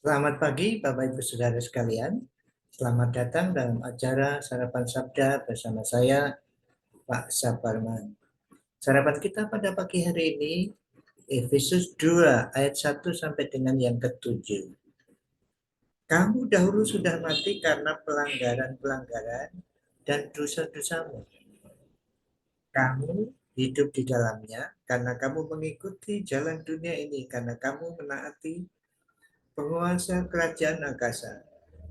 Selamat pagi Bapak Ibu Saudara sekalian. Selamat datang dalam acara Sarapan Sabda bersama saya Pak Saparman. Sarapan kita pada pagi hari ini Efesus 2 ayat 1 sampai dengan yang ke-7. Kamu dahulu sudah mati karena pelanggaran-pelanggaran dan dosa-dosamu. Kamu hidup di dalamnya karena kamu mengikuti jalan dunia ini, karena kamu menaati penguasa kerajaan angkasa,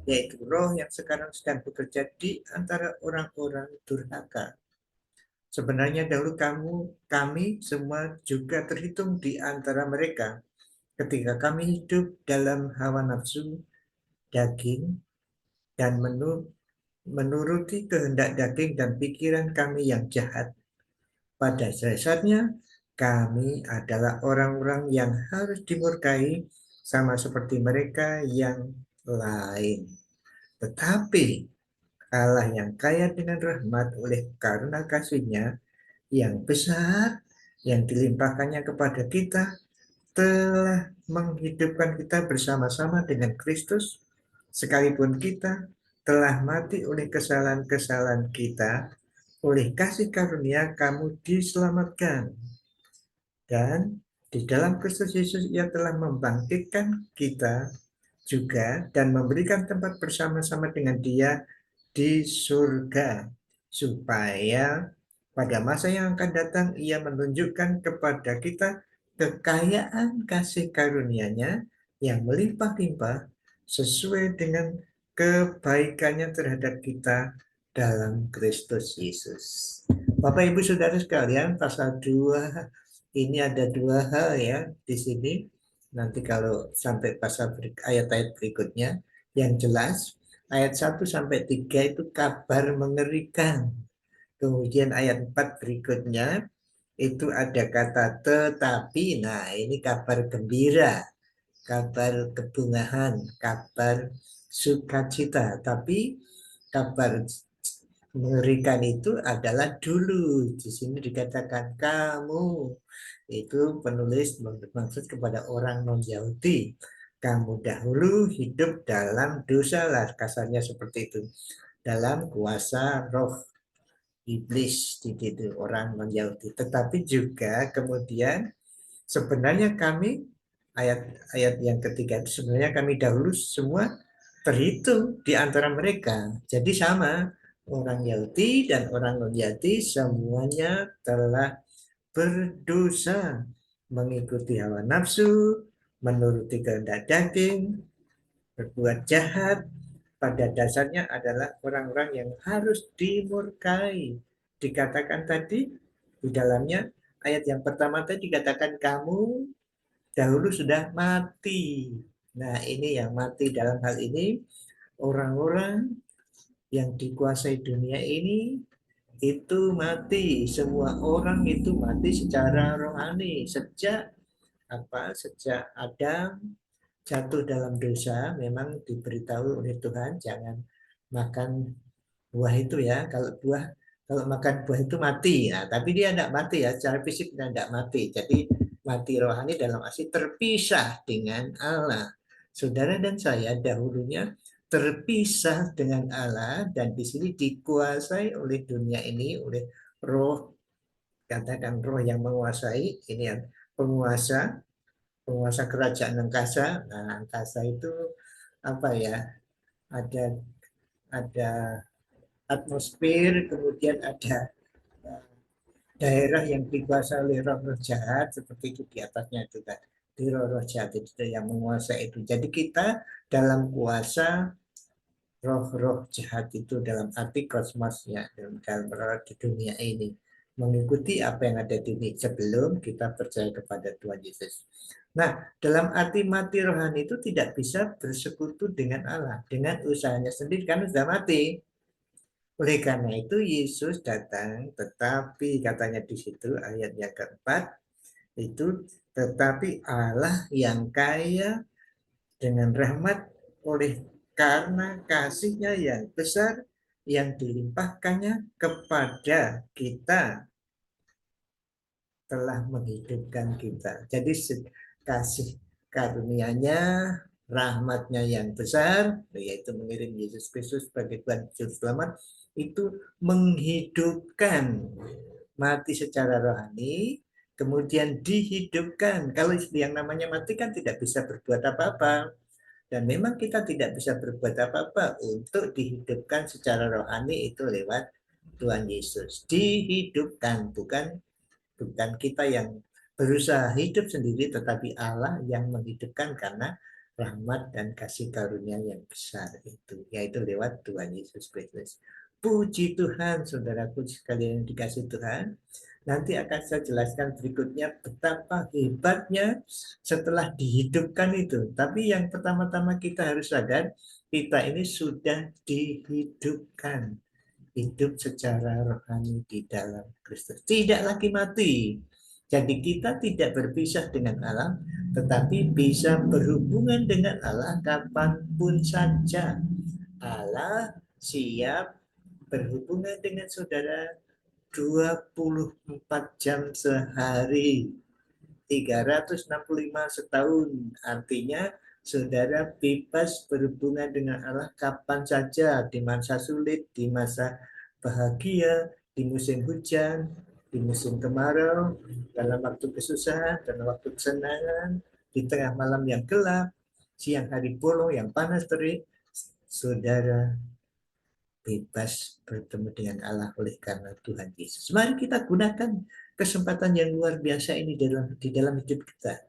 yaitu roh yang sekarang sedang bekerja di antara orang-orang durhaka. Sebenarnya dahulu kami semua juga terhitung di antara mereka ketika kami hidup dalam hawa nafsu daging dan menuruti kehendak daging dan pikiran kami yang jahat. Pada dasarnya kami adalah orang-orang yang harus dimurkai sama seperti mereka yang lain. Tetapi Allah yang kaya dengan rahmat oleh karena kasih-Nya yang besar yang dilimpahkannya kepada kita telah menghidupkan kita bersama-sama dengan Kristus, sekalipun kita telah mati oleh kesalahan-kesalahan kita. Oleh kasih karunia kamu diselamatkan, dan di dalam Kristus Yesus Ia telah membangkitkan kita juga dan memberikan tempat bersama-sama dengan Dia di surga, supaya pada masa yang akan datang Ia menunjukkan kepada kita kekayaan kasih karunia-Nya yang melimpah-limpah sesuai dengan kebaikannya terhadap kita dalam Kristus Yesus. Bapak Ibu Saudara sekalian, pasal 2 ini ada dua hal ya di sini. Nanti kalau sampai pasal ayat-ayat berikutnya, yang jelas ayat 1 sampai 3 itu kabar mengerikan. Kemudian ayat 4 berikutnya itu ada kata tetapi. Nah, ini kabar gembira, kabar kebungahan, kabar sukacita. Tapi kabar mengerikan itu adalah dulu. Di sini dikatakan kamu. Itu penulis bermaksud kepada orang non-Yahudi. Kamu dahulu hidup dalam dosa lah, kasarnya seperti itu. Dalam kuasa roh iblis di situ orang non-Yahudi. Tetapi juga kemudian sebenarnya kami, ayat-ayat yang ketiga itu sebenarnya kami dahulu semua terhitung di antara mereka. Jadi sama, orang Yahudi dan orang non-Yahudi semuanya telah berdosa, mengikuti hawa nafsu, menuruti kehendak daging, berbuat jahat. Pada dasarnya adalah orang-orang yang harus dimurkai. Dikatakan tadi di dalamnya, ayat yang pertama tadi dikatakan kamu dahulu sudah mati. Nah, ini yang mati dalam hal ini orang-orang yang dikuasai dunia ini itu mati. Semua orang itu mati secara rohani sejak Adam jatuh dalam dosa. Memang diberitahu oleh Tuhan jangan makan buah itu ya. Kalau makan buah itu mati. Nah, tapi dia tidak mati ya, secara fisik dia tidak mati. Jadi mati rohani dalam arti terpisah dengan Allah. Saudara dan saya dahulunya terpisah dengan Allah, dan di sini dikuasai oleh dunia ini, oleh roh, katakan roh yang menguasai ini yang penguasa penguasa kerajaan angkasa. Nah, angkasa itu apa ya? Ada atmosfer, kemudian ada daerah yang dikuasai oleh roh-roh jahat seperti itu, di atasnya itu kan di roh-roh jahat itu yang menguasai itu. Jadi kita dalam kuasa roh-roh jahat itu dalam arti kosmosnya, dalam di dunia ini, mengikuti apa yang ada di sini sebelum kita percaya kepada Tuhan Yesus. Nah, dalam arti mati rohani itu tidak bisa bersekutu dengan Allah dengan usahanya sendiri karena sudah mati. Oleh karena itu Yesus datang, tetapi katanya di situ ayat yang keempat itu, tetapi Allah yang kaya dengan rahmat oleh karena kasih-Nya yang besar yang dilimpahkannya kepada kita telah menghidupkan kita. Jadi kasih karunia-Nya rahmatnya yang besar, yaitu mengirim Yesus Kristus sebagai Tuhan Juru Selamat, itu menghidupkan mati secara rohani, kemudian dihidupkan. Kalau yang namanya mati kan tidak bisa berbuat apa-apa. Dan memang kita tidak bisa berbuat apa-apa untuk dihidupkan secara rohani itu lewat Tuhan Yesus. Dihidupkan, bukan kita yang berusaha hidup sendiri, tetapi Allah yang menghidupkan karena rahmat dan kasih karunia yang besar itu, yaitu lewat Tuhan Yesus Kristus. Puji Tuhan, saudaraku sekalian yang dikasih Tuhan. Nanti akan saya jelaskan berikutnya betapa hebatnya setelah dihidupkan itu. Tapi yang pertama-tama kita harus sadar, kita ini sudah dihidupkan, hidup secara rohani di dalam Kristus. Tidak lagi mati. Jadi kita tidak berpisah dengan Allah, tetapi bisa berhubungan dengan Allah kapanpun saja. Allah siap berhubungan dengan saudara 24 jam sehari, 365 setahun. Artinya saudara bebas berhubungan dengan Allah kapan saja, di masa sulit, di masa bahagia, di musim hujan, di musim kemarau, dalam waktu kesusahan, dalam waktu kesenangan, di tengah malam yang gelap, siang hari bolong yang panas terik, saudara bebas bertemu dengan Allah oleh karena Tuhan Yesus. Mari kita gunakan kesempatan yang luar biasa ini di dalam hidup kita.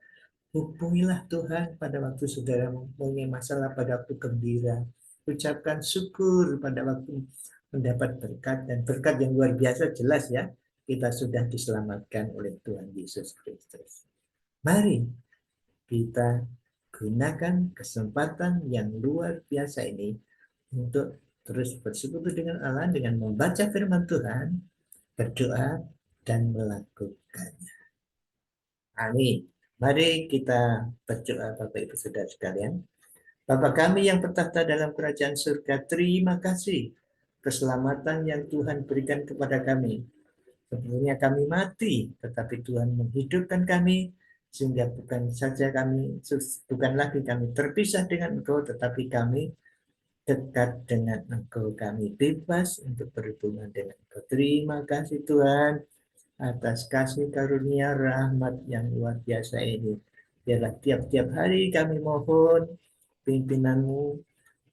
Hubungilah Tuhan pada waktu saudara mempunyai masalah, pada waktu gembira. Ucapkan syukur pada waktu mendapat berkat, dan berkat yang luar biasa jelas ya. Kita sudah diselamatkan oleh Tuhan Yesus Kristus. Mari kita gunakan kesempatan yang luar biasa ini untuk terus bersekutu dengan Allah dengan membaca firman Tuhan, berdoa, dan melakukannya. Amin. Mari kita berdoa, Bapak Ibu Saudara sekalian. Bapa kami yang bertahta dalam kerajaan surga, terima kasih keselamatan yang Tuhan berikan kepada kami. Sebelumnya kami mati, tetapi Tuhan menghidupkan kami, sehingga bukan lagi kami terpisah dengan Engkau, tetapi kami dekat dengan Engkau, kami bebas untuk berhubungan dengan Engkau. Terima kasih Tuhan atas kasih karunia rahmat yang luar biasa ini. Biarlah tiap-tiap hari kami mohon pimpinan-Mu,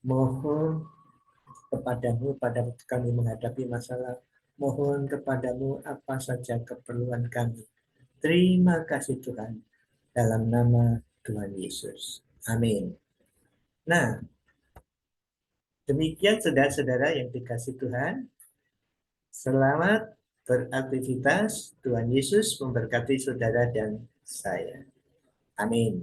mohon kepadamu pada waktu kami menghadapi masalah, mohon kepadamu apa saja keperluan kami. Terima kasih Tuhan, dalam nama Tuhan Yesus. Amin. Nah, demikian saudara-saudara yang dikasih Tuhan. Selamat beraktivitas. Tuhan Yesus memberkati saudara dan saya. Amin.